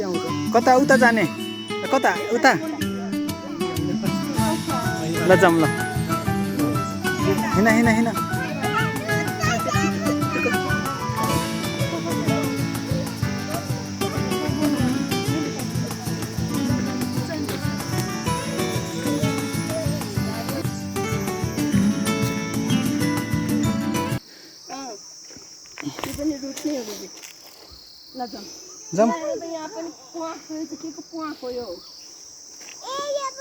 कता उता जाने कता उता ल जाऊँ ल हिँड हिँड हिँड जाऊँ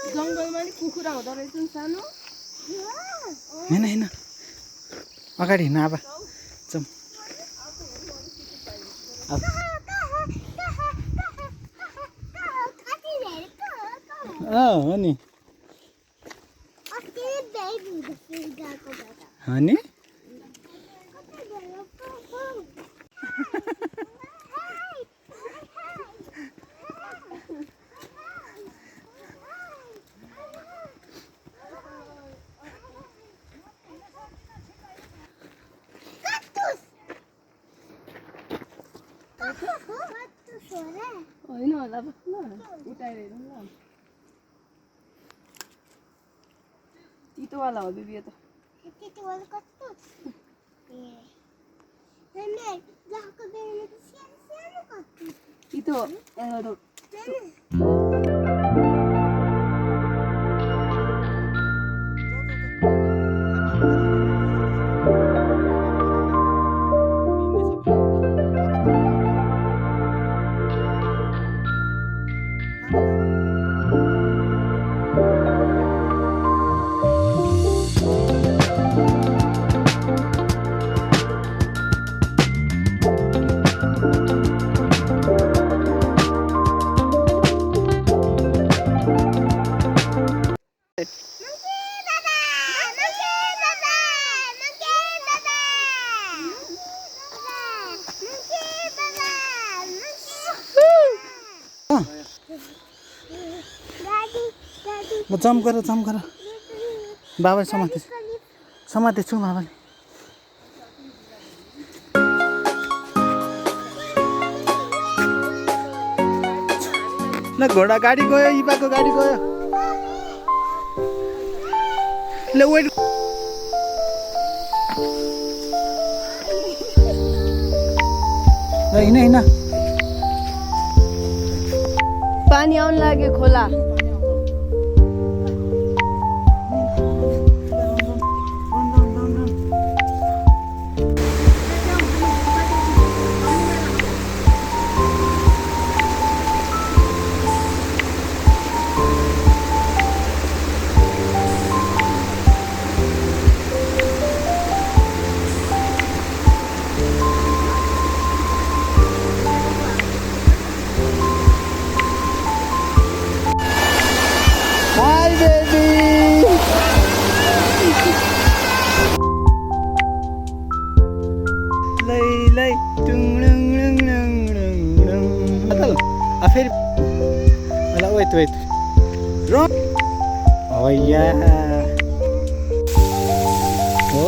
जङ्गलमा नि कुखुरा हुँदो रहेछ नि सानो हिँड हिँड अगाडि हिँड अब जाऊँ हो नि हो नि होइन होला ल उठाएर हेरौँ ल तितोवाला हो बिबी त तितो ल जम्प गर बाबा समाते छु बाबाले ल घोडा गाडी गयो इबाको गाडी गयो ल वेट ल हिँड पानी आउन लाग्यो खोला फेरि ल वेट हैया हो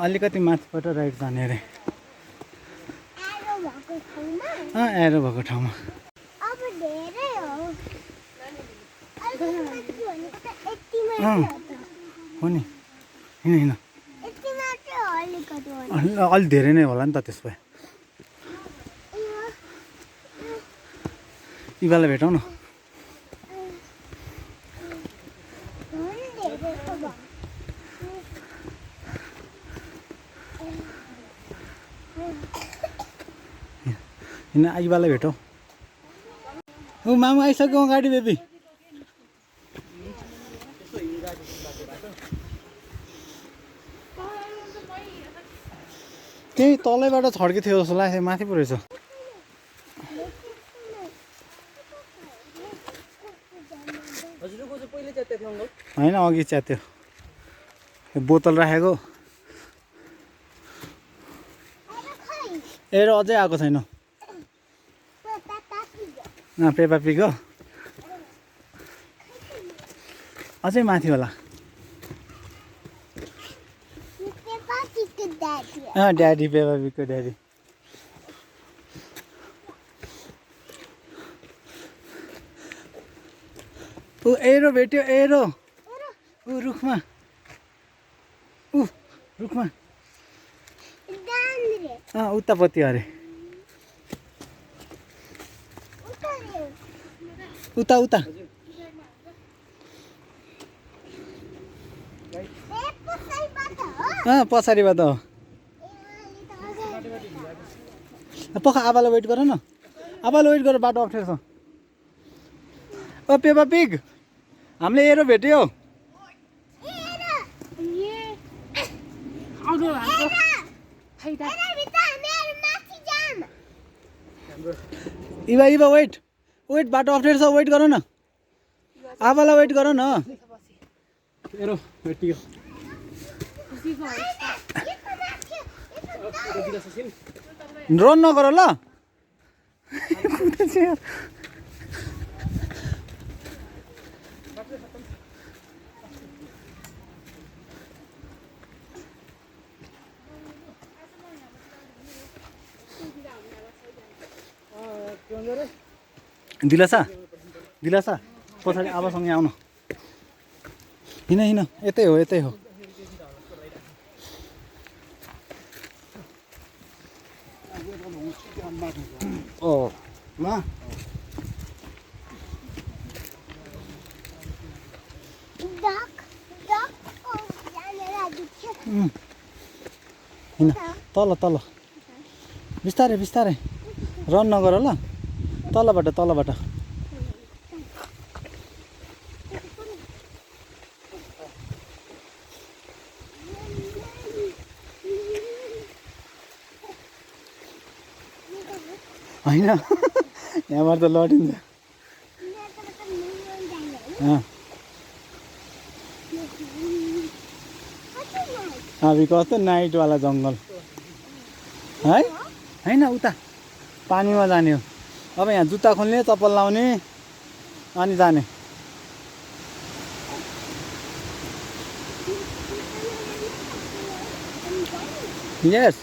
अलिकति माथिबाट राइट जाने अरे एरो भएको ठाउँमा हो नि हिँड अलि धेरै नै होला नि त त्यसो भए इबालाई भेटौँ न हिँड इबालाई भेटौँ हो मामा आइसक्यो गाडी बेबी त्यही तलैबाट छड्के थियो जस्तो लाग्यो माथि पो रहेछ होइन अघि च्यात्यो बोतल राखेको ए र अझै आएको छैन पेपा पिग हो अझै माथि होला ड्याडी पेपा पिगको ड्याडी ऊ एरो भेट्यो एरो ऊ रुखमा रुखमा उतापट्टि अरे उता उता पछाडिबाट हो पख आबालाई वेट गर न आबालाई वेट गर बाटो अप्ठ्यारो छ ओ पेपा पिग हामीले एरो भेट्यो इवा इवा वेट वेट बाटो अप्ठ्यारो छ वेट गर न आबालाई वेट गर न एरो भेटियो रन नगर ल दिलासा दिलासा पछाडि आवासँगै आउन हिँड हिँड यतै हो यतै हो हिँड तल तल बिस्तारै बिस्तारै रन नगर ल तलबाट तलबाट होइन यहाँबाट त लडिन्छ हामी कस्तो नाइटवाला जङ्गल है होइन उता पानीमा जाने हो अब यहाँ जुत्ता खोल्ने चप्पल लाउने अनि जाने यस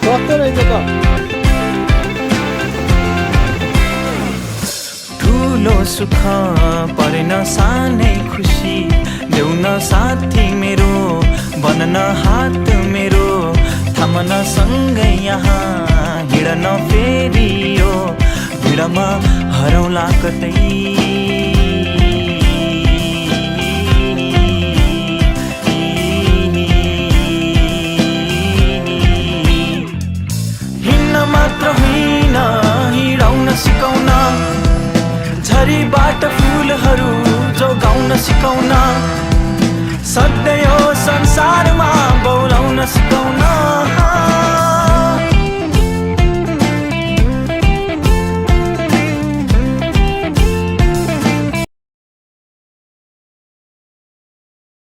कस्तो रहेछ त ठुलो सुख परेन सानै खुसी ल्याउन साथी मेरो बन्न हात मेरो थामन सँगै यहाँ हिँड्न फेरि यो भिडमा हरौँला कतै